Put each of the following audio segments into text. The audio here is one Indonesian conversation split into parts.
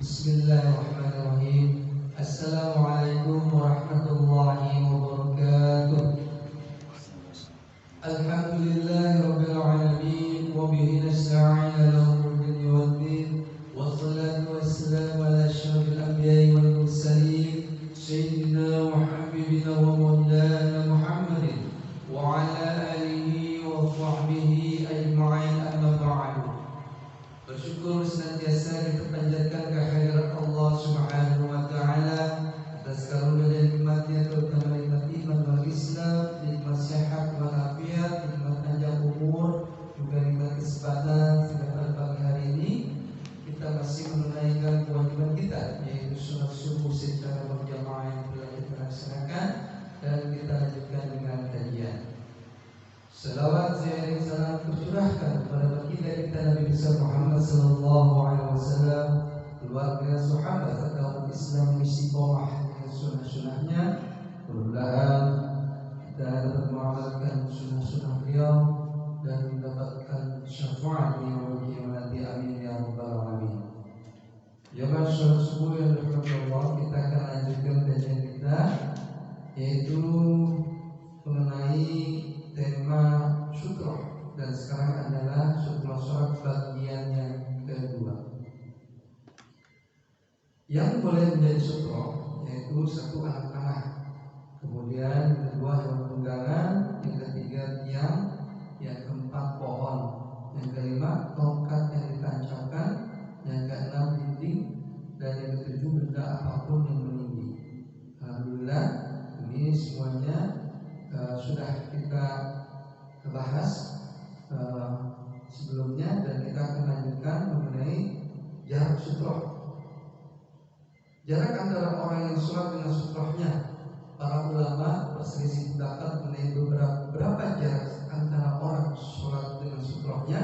Bismillahirrahmanirrahim. Assalamualaikum warahmatullahi wabarakatuh. Alhamdulillahirabbil alamin wa bihi nasta'in ala umuri waddin. Wassalatu wassalamu ala asyrafil anbiya'i wal mursalin sayyidina wa habibina wa maulana Muhammadin wa ala alihi wa sahbihi ajma'in, amma ba'du. Bersyukur senantiasa kita panjatkan kehadirat Allah Subhanahu wa taala atas karunia dan nikmatnya, terutama nikmat iman wal Islam, nikmat sehat wal afiat, nikmat panjang umur, juga nikmat kesempatan sehingga pada pagi hari ini kita masih menunaikan kewajiban kita, yaitu sunat subuh secara berjamaah yang telah kita laksanakan, dan kita lanjutkan dengan kajian. Selawat seiring salam tercurahkan kepada baginda kita Nabi besar Muhammad sallallahu alaihi wasallam, keluarga, sahabat serta umat Islam yang istiqomah dengan sunnah-sunnahnya. Mudah-mudahan kita dapat mengamalkan sunnah-sunnah beliau dan mendapatkan syafaat yang nanti, amin ya rabbal alamin. Jamaah salat subuh yang dirahmati Allah, kita akan lanjutkan kajian kita, yaitu mengenai tema sutroh, dan sekarang adalah sutroh sholat bagian yang kedua. Yang boleh menjadi sutroh yaitu satu anak panah, kemudian yang kedua hewan tunggangan, yang ketiga tiang, yang keempat pohon, yang kelima tongkat yang ditancapkan, yang keenam dinding, dan yang ketujuh benda apapun yang meninggi. Alhamdulillah, ini semuanya sudah kita bahas sebelumnya, dan kita akan lanjutkan mengenai jarak sutroh. Jarak antara orang yang sholat dengan sutrohnya, para ulama berselisih pendapat mengenai berapa jarak antara orang sholat dengan sutrohnya,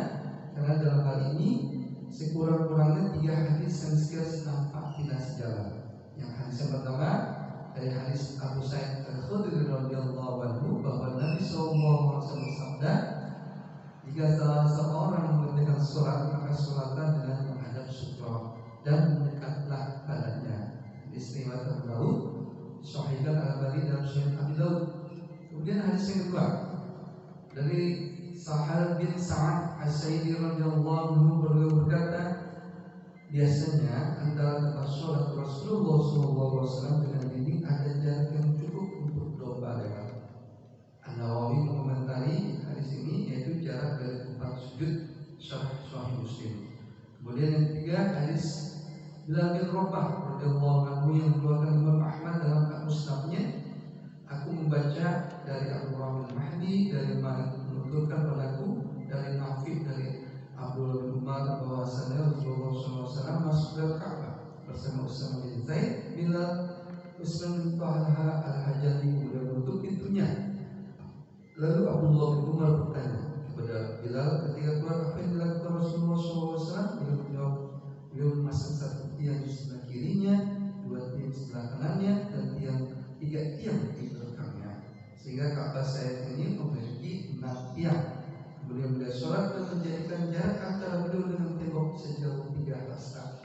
karena dalam hal ini sekurang-kurangnya 3 hadis yang sekiranya nampak tidak sejalan. Yang hadis yang pertama dari hadis Abu Sa'id Al-Khudri radhiyallahu anhu, bahwa Nabi sallallahu alaihi wasallam bersabda, jika salah seorang mengerjakan sholat, maka sholatlah dengan menghadap sutroh dan mendekatlah badannya. Istimewa Abu Daud, Sahihkan Al-Albani dalam Sahih Abi Daud. Kemudian hadis yang kedua dari Sahal bin Sa'ad As-Sa'idi radhiyallahu anhu, beliau berkata, biasanya antara tempat sholat Rasulullah SAW dengan dinding ada jarak yang cukup untuk domba lewat. An-Nawawi mengomentari hadis ini, yaitu jarak dari tempat sujud, syarah Sahih Muslim. Kemudian yang ketiga hadis Bilal bin Rabah radhiyallahu anhu yang dikeluarkan Imam Ahmad dalam Musnadnya. Aku membaca dari Abu Rahman Mahdi, dari Malik menuturkan padaku, dari Nafi, dari Abdullah bin Umar, bahwasanya Rasulullah SAW masuk ke Ka'bah bersama Usama bin Zaid bila Usman bin Talha Al-Hajjati kemudian menutup pintunya. Lalu Abdullah bin Umar bertanya kepada Bilal ketika keluar, apa yang dilakukan Rasulullah SAW? Beliau menjawab, beliau memasang satu tiang di sebelah kirinya, 2 tiang di sebelah kanannya, dan 3 tiang di belakangnya, sehingga Ka'bah saya ini memiliki 6 tiang. Beliau mulai sholat dan menjadikan jarak antara beliau dengan tembok sejauh 3 hasta.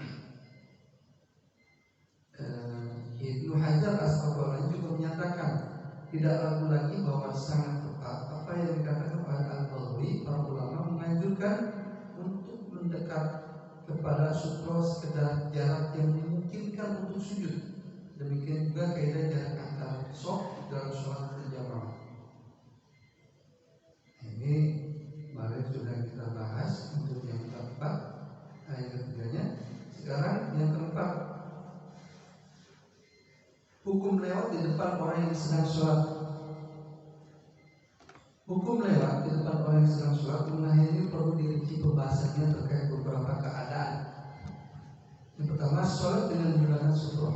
Ibnu Hajar Asqalani juga menyatakan tidak ragu lagi bahwa sangat tepat apa yang dikatakan oleh Al-Baghawi. Para ulama menganjurkan untuk mendekat kepada sutroh sekedar jarak yang memungkinkan untuk sujud. Demikian juga kaidah jarak antara shaf dalam sholat berjamaah. Ini kemarin sudah kita bahas untuk yang keempat, yang ketiganya. Sekarang yang keempat, hukum lewat di depan orang yang sedang sholat. Hukum lewat di depan orang yang sedang sholat, mengenai ini perlu dirinci pembahasannya terkait beberapa keadaan. Yang pertama, sholat dengan menggunakan sutroh.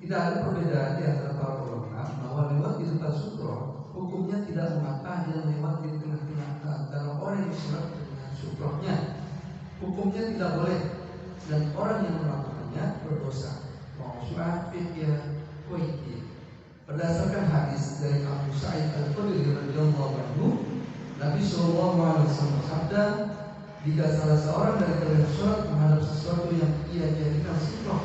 Tidak ada perbedaan di antara para ulama bahwa lewat di depan sutroh hukumnya tidak mengapa dia lewat di tengah-tengah antara orang yang sholat dengan sutrohnya. Hukumnya tidak boleh, dan orang yang melakukannya berdosa. Mausu'ah fikir kuiti. Berdasarkan hadis dari Abu Sa'id Al-Khudri radhiyallahu anhu, Nabi sallallahu alaihi wasallam bersabda, jika salah seorang dari kalian sholat menghadap sesuatu yang ia jadikan sutroh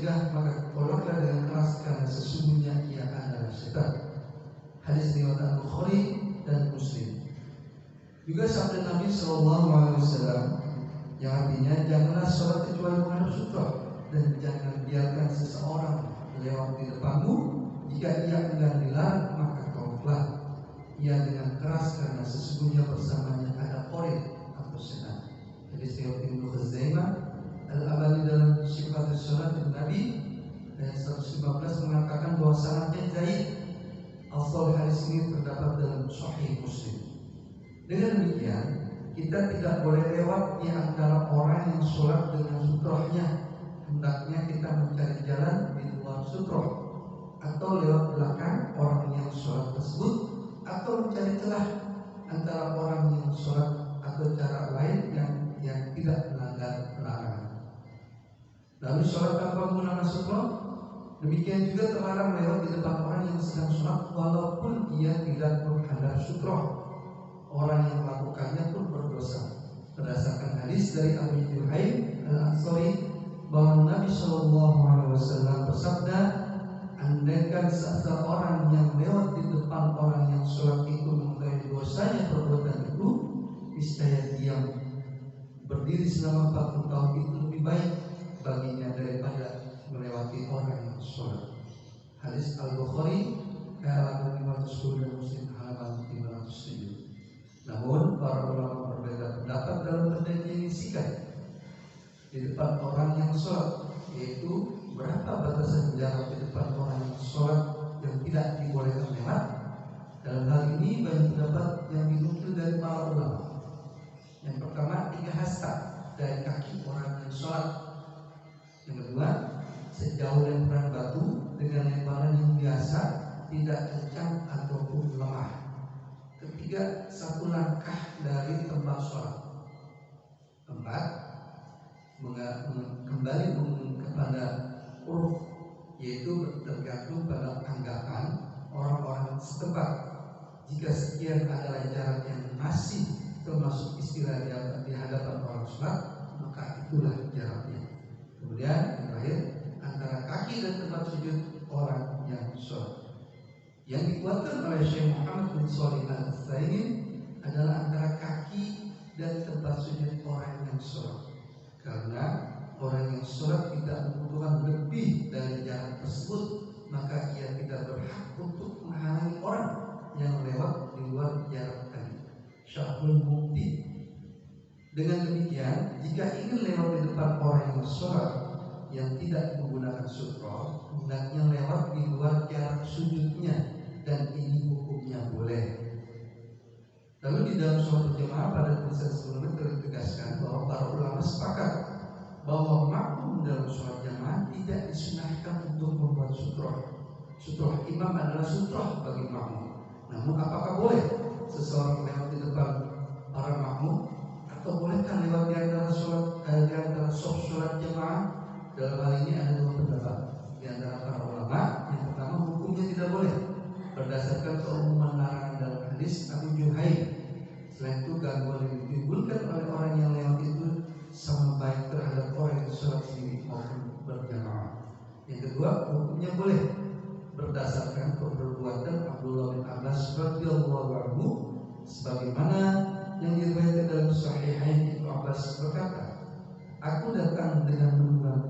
mencegah maka tolaklah dengan keras karena sesungguhnya ia adalah setan. Hadis riwayat Al-Bukhari dan Muslim. Juga sabda Nabi SAW yang artinya janganlah sholat kecuali menghadap sutra, dan jangan biarkan seseorang lewat di depanmu. Jika ia enggan dilarang maka tolaklah ia dengan keras karena sesungguhnya bersamanya ada qarin atau setan. Hadis riwayat Ibnu Khuzaimah. Al-Abadi dalam Sifat Sholat Nabi ayat 115 mengatakan bahwa sanadnya jayyid. Asal hadis ini terdapat dalam Sahih Muslim. Dengan demikian, kita tidak boleh lewat di antara orang yang sholat dengan sutrohnya. Hendaknya kita mencari jalan di luar sutroh, atau lewat belakang orang yang sholat tersebut, atau mencari celah antara orang yang sholat atau cara lain yang tidak melanggar larangan. Lalu sholat tanpa menggunakan sutroh, demikian juga terlarang lewat di depan orang yang sedang sholat walaupun ia tidak menghadap sutroh. Orang yang melakukannya pun berdosa. Berdasarkan hadis dari Abu Juhaim Al-Ansari bahwa Nabi SAW bersabda, andaikan seseorang yang lewat di depan orang yang sholat itu mengetahui dosanya perbuatan itu, niscaya diam berdiri selama 40 tahun itu lebih baik baginya daripada melewati orang yang sholat. Hadis Al-Bukhari halaman 510 dan Muslim halaman 507. Namun para ulama berbeda pendapat dalam mendefinisikan di depan orang yang sholat, yaitu berapa batasan jarak di depan orang yang sholat yang tidak dibolehkan lewat. Dalam hal ini banyak pendapat yang dinukil dari para ulama. Yang pertama, 3 hasta dari kaki orang yang sholat. Yang kedua, sejauh lemparan batu dengan lemparan yang biasa, tidak kencang ataupun lemah. Ketiga, 1 langkah dari tempat sholat. 4, kembali kepada uruf, yaitu tergantung pada anggapan orang-orang setempat. Jika sekian adalah jarak yang masih termasuk istilah di hadapan orang sholat, maka itulah jaraknya. Kemudian yang terakhir, antara kaki dan tempat sujud orang yang sholat. Yang dikuatkan oleh Syekh Muhammad bin Shalih Al-Utsaimin adalah antara kaki dan tempat sujud orang yang sholat. Karena orang yang sholat tidak membutuhkan lebih dari jarak tersebut, maka ia tidak berhak untuk menghalangi orang yang lewat di luar jarak tadi. Syarhul Mufti. Dengan demikian, jika ingin lewat di depan orang yang sholat yang tidak menggunakan sutra, hendaknya lewat di luar jarak sujudnya, dan ini hukumnya boleh. Lalu di dalam sholat berjamaah pada tulisan sebelumnya ditegaskan bahwa para ulama sepakat bahwa makmum dalam sholat jamaah tidak disunahkan untuk membuat sutroh. Sutroh imam adalah sutroh bagi makmum. Namun apakah boleh seseorang lewat di depan para makmum, atau bolehkah lewat di antara sholat jamaah? Dalam hal ini ada 2 pendapat di antara para ulama. Yang pertama, hukumnya tidak boleh berdasarkan keumuman larangan dalam hadis Abu Juhaim. Selain itu, gangguan yang ditimbulkan oleh orang yang lewat itu sama baik terhadap orang yang sholat sendiri maupun berjamaah. Yang kedua, hukumnya boleh berdasarkan perbuatan Abdullah bin Abbas radhiyallahu anhu, sebagaimana yang diriwayatkan dalam Sahihain. Ibnu Abbas berkata, aku datang dengan menunggang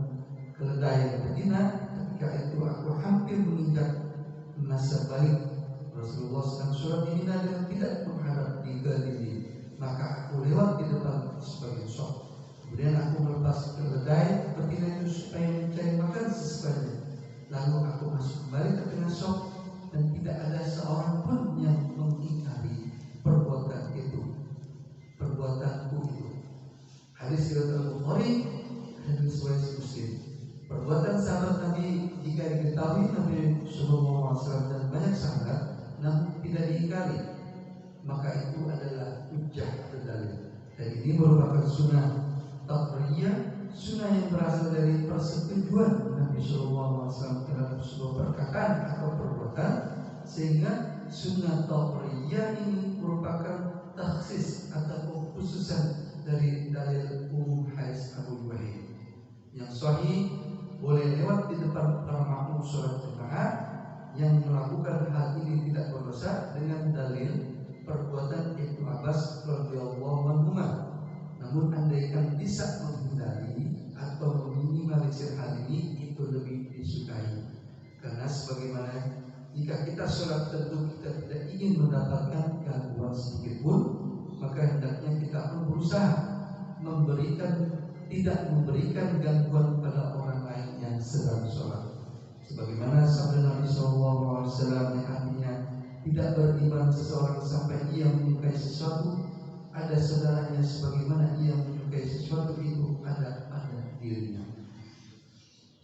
keledai Madinah. Ketika itu aku hampir menginjak masa balik. Rasulullah sedang sholat di Mina dengan tidak menghadap di Galilea, maka aku lewat di depan sebagai sholat. Kemudian aku melepas keledai betina itu supaya mencari makan sesukanya. Lalu aku masuk kembali ke tengah sholat, dan tidak ada seorang pun yang mengingkari perbuatanku itu. Hadis riwayat Al-Bukhari, hadis riwayat Muslim. Perbuatan sahabat Nabi jika diketahui Nabi Sallallahu Alaihi Wasallam dan banyak sahabat, namun tidak diingkari, maka itu adalah hujjah atau dalil. Dan ini merupakan sunnah taqriyah, sunnah yang berasal dari persetujuan Nabi Sallallahu Alaihi Wasallam terhadap sebuah perkataan atau perbuatan, sehingga sunnah taqriyah ini merupakan takhsis atau kekhususan dari dalil umum hadis Abu Juhaim. Yang sahih boleh lewat di depan para makmum sholat jemaah. Yang melakukan hal ini tidak berdosa dengan dalil perbuatan Ibnu Abbas radhiyallahu anhu. Namun andaikan bisa menghindari atau meminimalisir hal ini, itu lebih disukai. Karena sebagaimana jika kita sholat tentu kita tidak ingin mendapatkan gangguan sedikit pun, maka hendaknya kita berusaha tidak memberikan gangguan pada orang lain yang sedang sholat. Sebagaimana sabda Nabi SAW yang artinya tidak beriman seseorang sampai ia menyukai sesuatu, ada saudaranya sebagaimana ia menyukai sesuatu itu ada pada dirinya.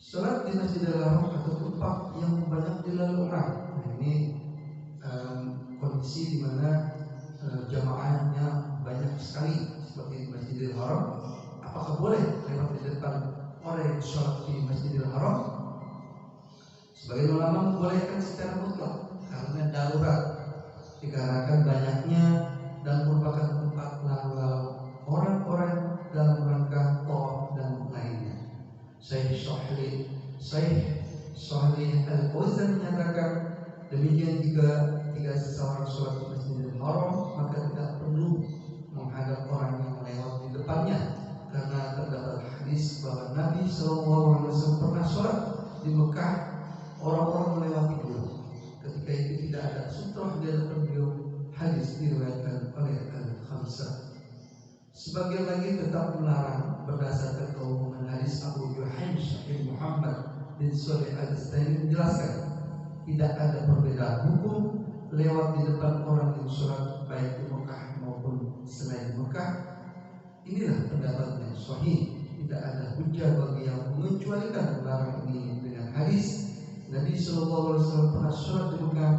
Salat di Masjidil Haram atau tempat yang banyak dilalui orang. Nah, ini kondisi di mana jamaahnya banyak sekali seperti di Masjidil Haram. Apakah boleh lewat di depan orang yang sholat di Masjidil Haram? Sebagian ulama membolehkan secara mutlak karena darurat, dikarenakan banyaknya dan merupakan tempat lalu orang-orang dalam rangka tawaf dan lainnya. Syekh Shalih Al-Fauzan menyatakan demikian juga jika seseorang sholat di Masjidil Haram maka tidak perlu menghadap orang yang lewat di depannya, karena terdapat hadis bahwa Nabi SAW pernah sholat di Mekah. Orang-orang melewati beliau. Ketika itu tidak ada sutrah di hadapan beliau. Hadis diriwayatkan oleh Al-Khamsah. Sebagian lagi tetap melarang berdasarkan keumuman hadis Abu Yuhaim Syahid Muhammad bin Shalih Al-Istani menjelaskan tidak ada perbedaan hukum lewat di depan orang yang sholat baik di Mekah maupun selain Mekah. Inilah pendapat yang sahih. Tidak ada hujah bagi yang mengecualikan melarang ini dengan hadis. Nabi SAW pernah sholat di Mekah.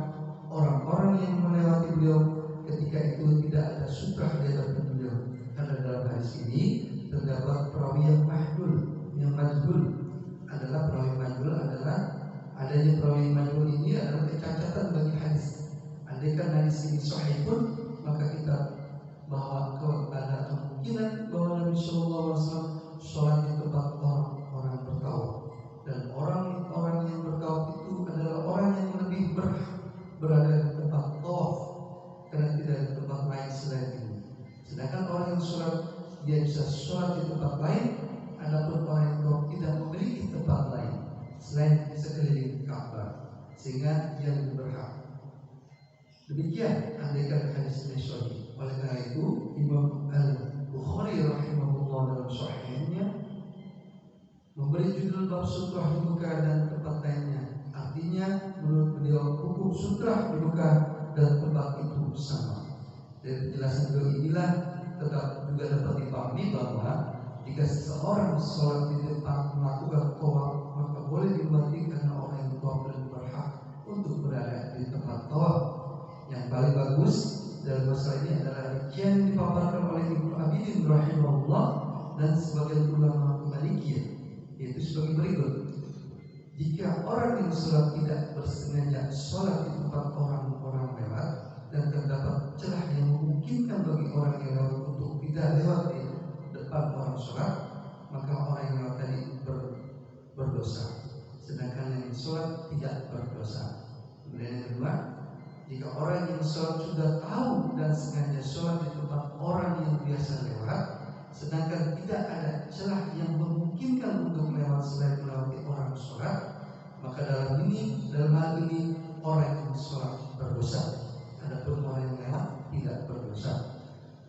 Orang-orang yang melewati beliau ketika itu tidak ada sutrah di hadapan beliau. Karena dalam hadis ini terdapat perawi yang majhul. Yang majhul adalah adanya perawi majhul ini adalah kecacatan bagi hadis. Andaikan hadis ini sahih pun, maka kita bawa kepada kemungkinan bahwa Nabi SAW sholat di tempat orang-orang bertawaf. Dan orang-orang yang bertawaf itu adalah orang yang lebih berada di tempat tawaf, karena tidak ada tempat lain selain ini. Sedangkan orang yang sholat dia bisa sholat di tempat lain, adapun orang yang tawaf tidak memiliki tempat lain selain sekeliling Ka'bah, sehingga dia lebih berhak. Demikian andaikan hadis ini sahih. Oleh karena itu Imam Al-Bukhari rahimahullah dalam sahihnya memberi judul bab sutrah di Mekah dan tempat lainnya. Artinya menurut beliau hukum sutrah di Mekah dan tempat itu sama. Dari penjelasan beliau inilah tetap juga dapat dipahami bahwa jika seseorang sholat di tempat melakukan tawaf, maka boleh diulangi karena orang yang tawaf dan berhak untuk berada di tempat tawaf. Yang paling bagus dalam masalah ini adalah rincian yang dipaparkan oleh Ibnu Abidin rahimahullah dan sebagian ulama Malikiyah, yaitu sebagai berikut. Jika orang yang sholat tidak bersengaja sholat di tempat orang-orang lewat dan terdapat celah yang memungkinkan bagi orang yang lewat untuk tidak lewat di depan orang sholat, maka orang yang lewat tadi berdosa, sedangkan yang sholat tidak berdosa. Kemudian yang kedua, jika orang yang sholat sudah tahu dan sengaja sholat di tempat orang yang biasa lewat, sedangkan tidak ada celah yang memungkinkan untuk lewat selain melewati orang sholat, maka dalam hal ini orang yang sholat berdosa. Adapun orang yang lewat tidak berdosa.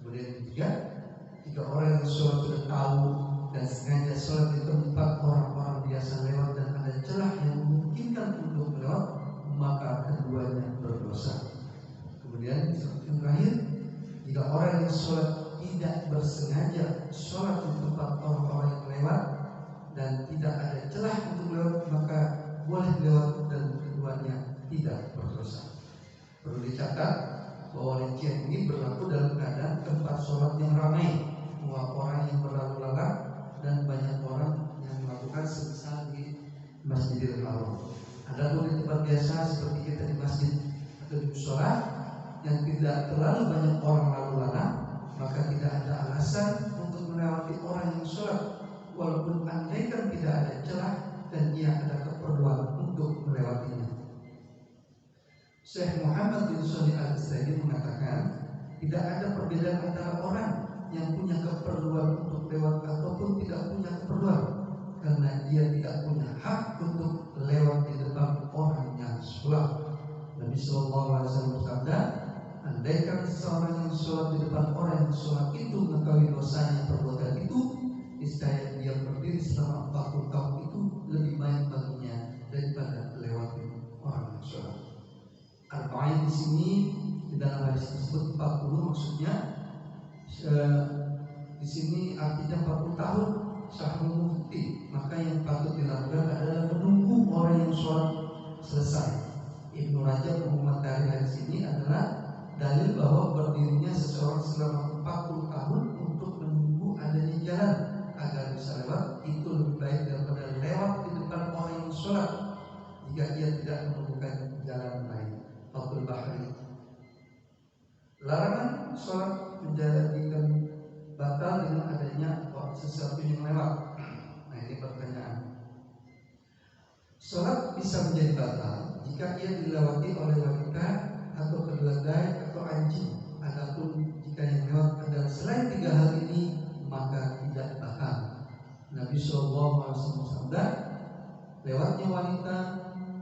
Kemudian ketiga, jika orang yang sholat sudah tahu dan sengaja sholat di tempat orang-orang biasa lewat dan ada celah yang memungkinkan untuk lewat, maka keduanya berdosa. Kemudian yang terakhir, jika orang yang sholat tidak bersengaja sholat di tempat orang-orang yang lewat dan tidak ada celah untuk lewat, maka boleh lewat dan keduanya tidak berdosa. Perlu dicatat bahwa rincian ini berlaku dalam keadaan tempat sholat yang ramai, orang yang berlalu lalang dan banyak orang yang melakukan semisal di Masjidil Haram. Adapun di tempat biasa seperti kita di masjid atau di mushola yang tidak terlalu banyak orang lalu lalang, maka tidak ada alasan untuk melewati orang yang sholat. Walaupun andaikan tidak ada celah, dan ia ada keperluan untuk melewatinya. Syekh Muhammad bin Shalih Al-Utsaimin mengatakan, tidak ada perbedaan antara orang yang punya keperluan untuk lewat ataupun tidak punya keperluan, karena dia tidak punya hak untuk lewat di depan orang yang sholat. Nabi Sallallahu Alaihi Wasallam bersabda, andaikan seseorang yang sholat di depan orang yang sholat itu mengetahui dosanya perbuatan itu, niscaya dia berdiri selama 40 tahun itu lebih baik baginya daripada lewati orang yang sholat. Arba'in di sini di dalam hadis tersebut 40 maksudnya di sini artinya 40 tahun syahrul mufti, maka yang patut dilakukan adalah menunggu orang yang sholat selesai. Ibnu Rajab mengomentari hadis ini adalah dalil bahwa berdirinya seseorang selama 40 tahun untuk menunggu adanya jalan agar bisa lewat itu lebih baik daripada lewat di depan orang yang sholat jika ia tidak menemukan jalan lain. Fathul Bahri. Larangan sholat menjadikan batal dengan adanya sesuatu yang lewat. Nah, ini pertanyaan. Sholat bisa menjadi batal jika ia dilewati oleh wanita atau keledai atau anjing. Adapun jika yang lewat adalah selain 3 hal ini, maka tidak batal. Nabi SAW bersabda, lewatnya wanita,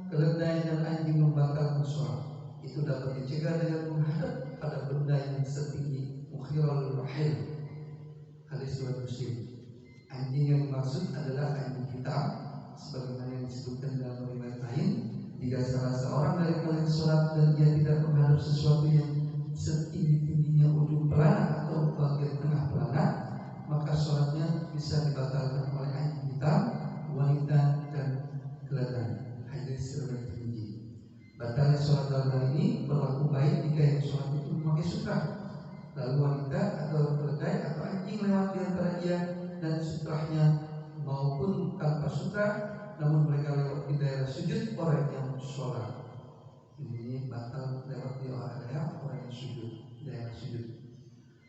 keledai dan anjing membatalkan sholat. Itu dapat dicegah dengan menghadap pada benda yang setinggi mukhirul rahil. Hadis riwayat Muslim. Anjing yang dimaksud adalah anjing hitam, sebagaimana yang disebutkan dalam riwayat lain. Jika salah seorang dari kalian sholat dan dia tidak menghadap sesuatu yang setinggi-tingginya ujung pelana atau bagian tengah pelana, maka sholatnya bisa dibatalkan oleh anjing hitam, wanita dan keledai. Hadis riwayat Tirmidzi. Batalnya sholat dalam hal ini berlaku baik jika yang sholat itu memakai sutra, lalu wanita atau keledai atau anjing lewat di antara dia dan sutranya, maupun tanpa sutra namun mereka lewat di daerah sujud orang yang sholat. Ini batal lewat di daerah orang yang sujud, daerah sujud.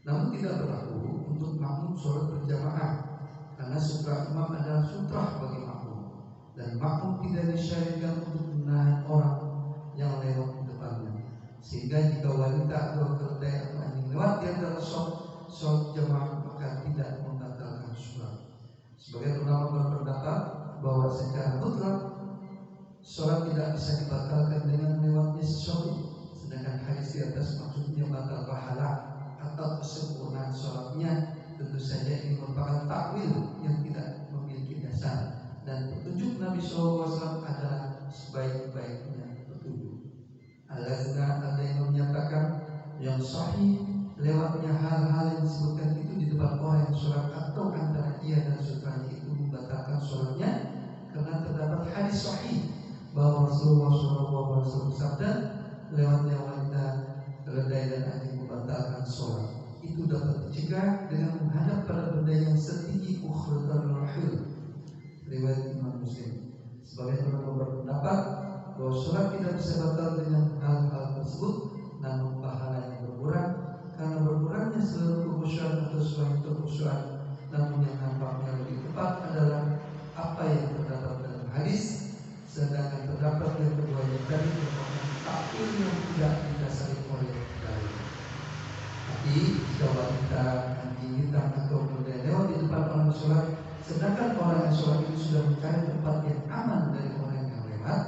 Namun tidak berlaku untuk makmum sholat berjamaah, karena sutra imam adalah sutra bagi makmum, dan makmum tidak disyariatkan untuk menahan orang yang lewat di depannya. Sehingga jika wanita atau keledai atau anjing lewat di antara sholat jamaah, maka tidak membatalkan sholat. Sebagian ulama berpendapat bahwa secara mutlak sholat tidak bisa dibatalkan dengan lewatnya sesuatu, sedangkan hadis di atas maksudnya batal pahala atau kesempurnaan sholatnya. Tentu saja ini merupakan takwil yang tidak memiliki dasar, dan petunjuk Nabi SAW adalah sebaik-baiknya petunjuk. Al-Lazna ada yang menyatakan yang sahih lewatnya hal-hal yang disebutkan itu di depan orang yang sholat atau antara dia dan saudaranya itu membatalkan sholatnya, karena terdapat hadis sahih bahwa Rasulullah SAW bersabda, lewatnya wanita, keledai dan anjing membatalkan sholat. Itu dapat dicegah dengan menghadap pada benda yang setinggi ukhratul rahil. Riwayat Imam Muslim. Sebagian ulama berpendapat bahwa sholat tidak bisa batal dengan hal-hal tersebut, namun pahalanya berkurang karena berkurangnya seluruh kekhusyuan atau selain kekhusyuan. Namun yang nampaknya lebih tepat adalah apa yang terdapat dalam hadis, sedangkan terdapat yang kedua yang tadi merupakan takwil yang tidak didasari oleh dalil. Tapi jika wanita, anjing hitam atau keledai lewat di depan orang sholat, sedangkan orang yang sholat itu sudah mencari tempat yang aman dari orang yang lewat,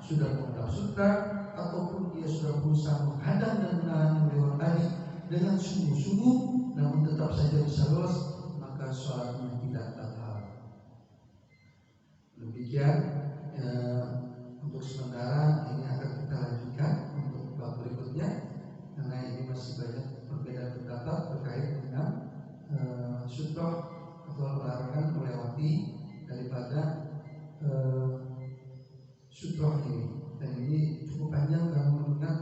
sudah menghadap sutra, ataupun dia sudah berusaha menghadang dan menahan yang lewat tadi dengan sungguh-sungguh, namun tetap saja bisa lolos, maka sholatnya tidak batal. Demikian untuk sementara ini akan kita lanjutkan untuk bab berikutnya, karena ini masih banyak perbedaan pendapat terkait dengan sutra atau larangan melewati daripada sutra ini. Dan ini cukup panjang karena mengingat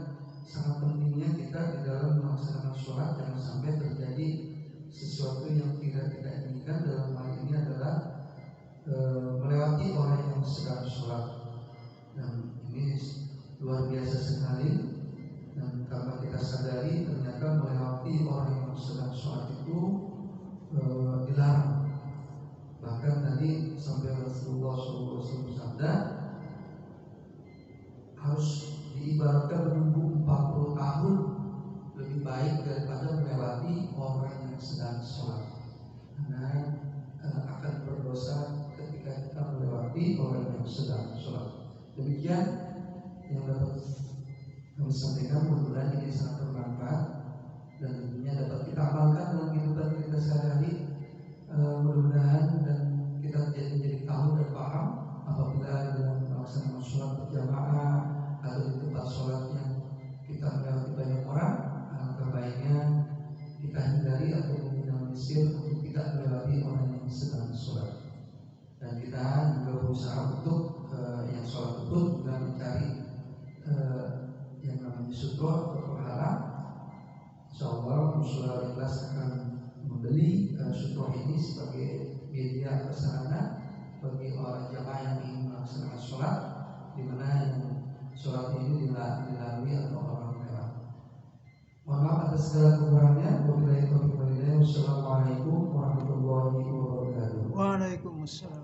sangat pentingnya kita di dalam melaksanakan sholat jangan sampai terjadi sesuatu yang tidak diinginkan. Dalam hal ini adalah melewati orang yang sedang sholat, dan ini luar biasa sekali. Dan tanpa kita sadari ternyata melewati orang yang sedang sholat itu dilarang. Bahkan tadi sampai Rasulullah SAW yang sedang sholat, karena akan berdosa ketika kita melewati orang yang sedang sholat. Demikian yang dapat kami sampaikan, mudah-mudahan ini sangat bermanfaat dan tentunya dapat kita amalkan dalam kehidupan kita sehari-hari. Mudah-mudahan dan kita jadi tahu dan paham apabila dalam melaksanakan sholat berjamaah atau di tempat sholat yang kita melewati banyak orang, alangkah baiknya kita hindari atau meminimalisir untuk tidak melewati orang yang sedang sholat. Dan kita juga berusaha untuk yang sholat itu juga mencari yang namanya sutroh atau pahala. Insyaallah Musola Ikhlas akan membeli sutroh ini sebagai media atau sarana bagi orang jamaah yang ingin melaksanakan sholat, di mana yang sholat ini dilalui atau orang lewat. Mohon maaf atas segala kekurangannya. Wabillahi taufiq wal hidayah. Wassalamualaikum warahmatullahi wabarakatuh. Waalaikumsalam.